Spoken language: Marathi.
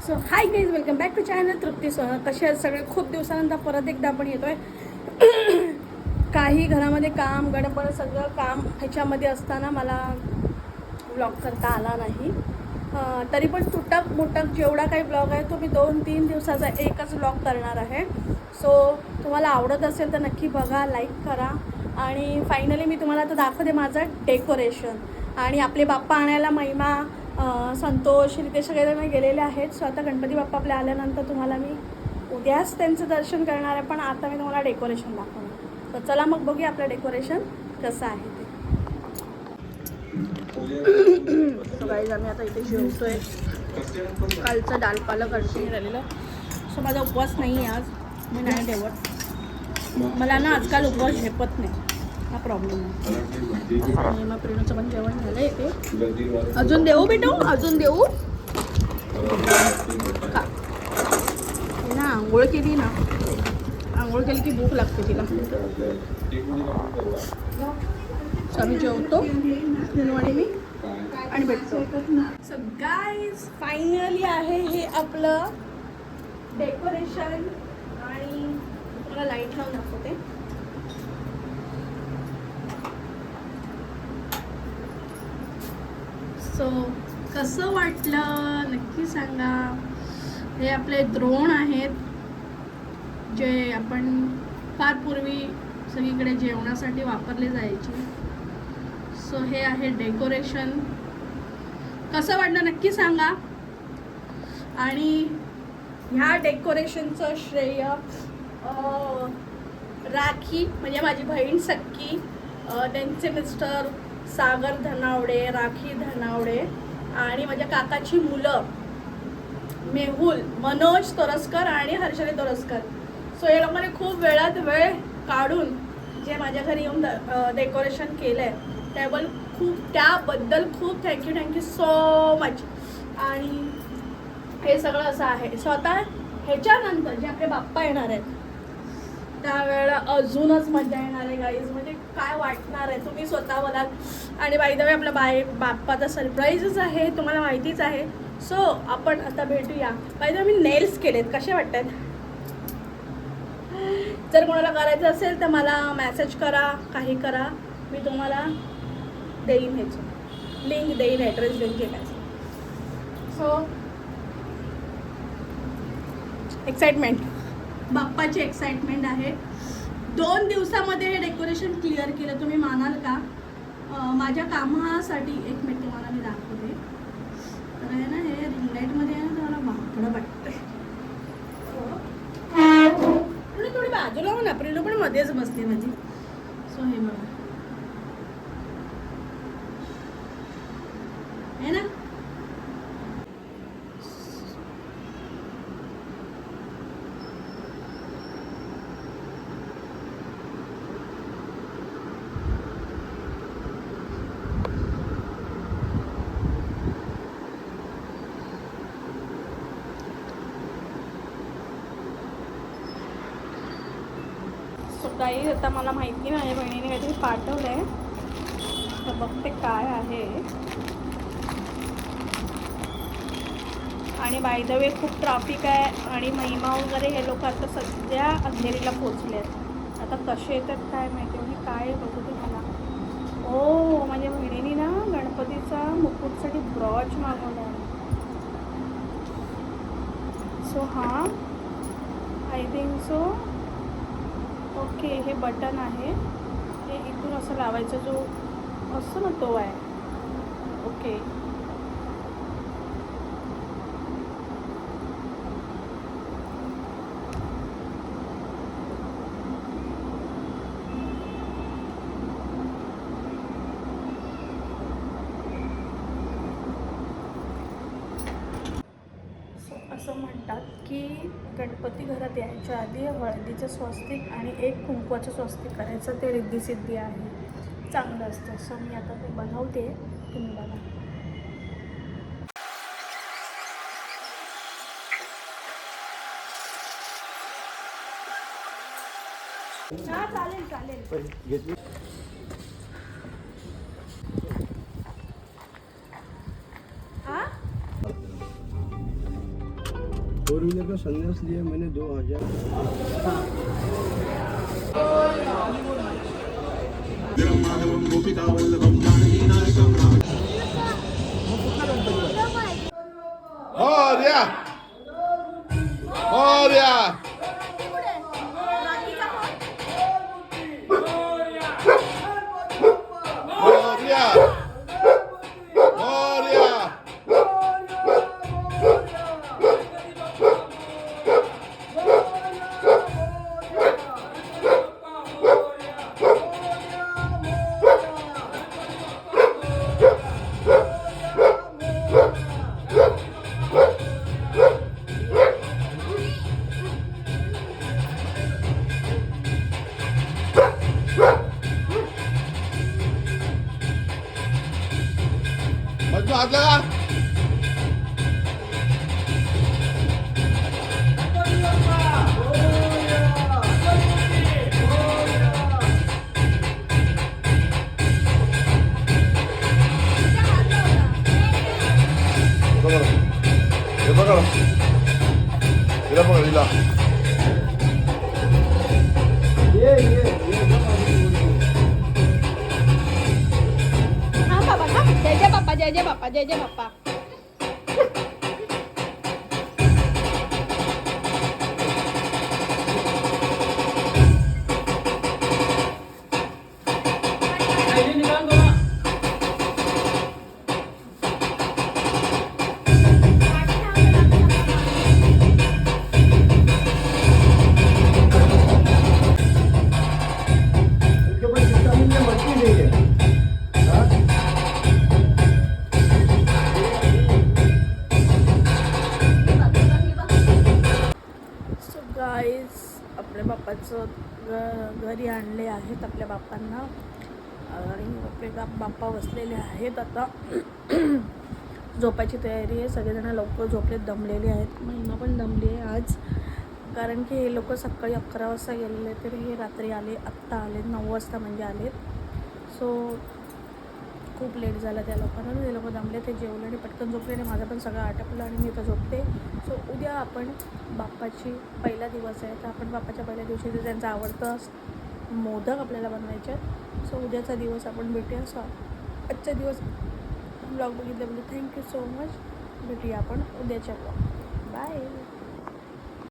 So hi guys, welcome back to channel Trupti Sohan. कसे आहेत सगळे? खूप दिवसानंतर परत एकदा आपण येतोय. काही घरामध्ये काम गडबड सगळं काम ह्याच्यामध्ये असताना मला ब्लॉग करता आला नाही. तरी पण तुटक मुटक जेवढा काही ब्लॉग आहे तो मी 2-3 दिवसाचा एकच ब्लॉग करणार आहे. सो तुम्हाला आवडत असेल तर नक्की बघा, लाईक करा. आणि फायनली मी तुम्हाला आता दाखवते माझं डेकोरेशन. आणि आपले बाप्पा आणायला महिमा, संतोष, रितेश सगळेजण गेलेले आहेत. सो आता गणपती बाप्पा आपल्या आल्यानंतर तुम्हाला मी उद्याच त्यांचं दर्शन करणार आहे. पण आता मी तुम्हाला डेकोरेशन दाखवणार. तर चला मग बघूया आपलं डेकोरेशन कसं आहे ते. सो गाईज, आम्ही आता इथे जेवतोय. कालचं डाल पालक कंटिन्यू झालेलं. सो माझा उपवास नाही आहे आज, मी नाही ठेवत. मला ना आजकाल उपवास झेपत नाही, हा प्रॉब्लेम आहे. आणि मग प्रेरणूचं पण जेवण झालं इथे. अजून देऊ बेटू, अजून देऊ का? ना आंघोळ केली ना, आंघोळ केली की भूक लागते तिला. सो आम्ही जेवतो आणि मी आणि भेटतो. सो गाईज, फायनली आहे हे आपलं डेकोरेशन. आणि मला लाईट लावून दाखवते. सो कसं वाटलं नक्की सांगा. हे आपले द्रोण आहेत जे आपण फार पूर्वी सगळीकडे जेवणासाठी वापरले जायचे. सो हे आहे डेकोरेशन. कसं वाटलं नक्की सांगा. आणि ह्या डेकोरेशनचं श्रेय राखी, म्हणजे माझी बहीण सख्खी, त्यांचे मिस्टर सागर धनावडे, राखी धनावडे, आणि माझ्या काकाची मुलं मेहुल, मनोज तोरसकर आणि हर्षली तोरसकर. सो या लोकांनी खूप वेळात वेळ काढून जे माझ्या घरी येऊन डेकोरेशन केलं आहे त्याबद्दल खूप थँक्यू सो मच. आणि हे सगळं असं आहे. स्वतः ह्याच्यानंतर जे आपले बाप्पा येणार आहेत त्यावेळेला अजूनच मजा येणार आहे गाईज. म्हणजे काय वाटणार आहे तुम्ही स्वतः बघाल. आणि बाय द वे आपला बाप्पाचा सरप्राईजच आहे, तुम्हाला माहितीच आहे. सो आपण आता भेटूया. By the way me nails केलेत, कसे वाटतात? जर कोणाला करायचं असेल तर मला मेसेज करा, काही करा, मी तुम्हाला देईन, ह्याची लिंक देईन, ॲड्रेस देईन केल्याचं. सो एक्साइटमेंट, बाप्पाची एक्साइटमेंट आहे. 2 दिवसामध्ये हे डेकोरेशन क्लिअर केलं, तुम्ही मानाल का? माझ्या कामासाठी एक मिनिट तुम्हाला मी दाखवते. तर आहे ना, हे रिंग लाईटमध्ये आहे ना, तुम्हाला वाकडं वाटतंय. थोडी बाजूला हो ना, प्रिलू पण मध्येच बसते माझी. सो हे बघा, आहे ना. काही आता मला माहिती नाही, बहिणीने काहीतरी पाठवलं आहे तर बघते काय आहे. आणि बाय द वे खूप ट्रॅफिक आहे आणि महिमा वगैरे हे लोक आता सध्या अंधेरीला पोचले आहेत. आता कसे येतात काय माहिती. म्हणजे काय बघू ते मला. ओ, माझ्या बहिणीने ना गणपतीचा मुकुटसाठी ब्रॉच मागवला आहे. सो हां, आय थिंक सो. ओके, हे बटन आहे, हे इथून असं लावायचं, जो असतो ना तो आहे. ओके, असं म्हणतात की गणपती घरात यायच्या आधी हळदीचं स्वस्तिक आणि एक कुंकवाचं स्वस्तिक करायचं, ते रिद्धिसिद्धी आहे, चांगलं असतं. सो मी आता ते बनवते, तुम्ही बघा. हां, चालेल चालेल. हां, 4 व्हीलर का संन्यास लिया मैंने 2000। मोरया मोरया मोरया मोरया मजनू हात लगा हे बघा हिला बघा हिला हा बाबा का जय जय बाप्पा जय जय बाप्पा जय जय बाप्पा. इसके ऊपर विटामिन में मछली नहीं है। हाँ? सो गाईज आपल्या बाप्पाचं घरी आणले आहेत आपल्या बाप्पांना आणि आपले बाप्पा बसलेले आहेत आता. झोपायची तयारी आहे. सगळेजण लवकर झोपलेत, दमलेले आहेत. महिमा पण दमली आहे आज, कारण की हे लोक सकाळी 11 वाजता गेलेले तर हे रात्री आले, आत्ता आले 9 वाजता म्हणजे आलेत. सो खूप लेट झाला त्या लोकांना. ते लोक दमले, ते जेवले आणि पटकन झोपले आणि माझं पण सगळं आटपलं आणि मी इथं झोपते. सो उद्या आपण बाप्पाची पहिला दिवस आहे तर आपण बाप्पाच्या पहिल्या दिवशी जे त्यांचा आवडतं मोदक आपल्याला बनवायचे आहेत. सो उद्याचा दिवस आपण भेटूया. सो आजचा दिवस ब्लॉग बघितल्याबद्दल थँक्यू सो मच. भेटूया आपण उद्याच्या ब्लॉग. बाय.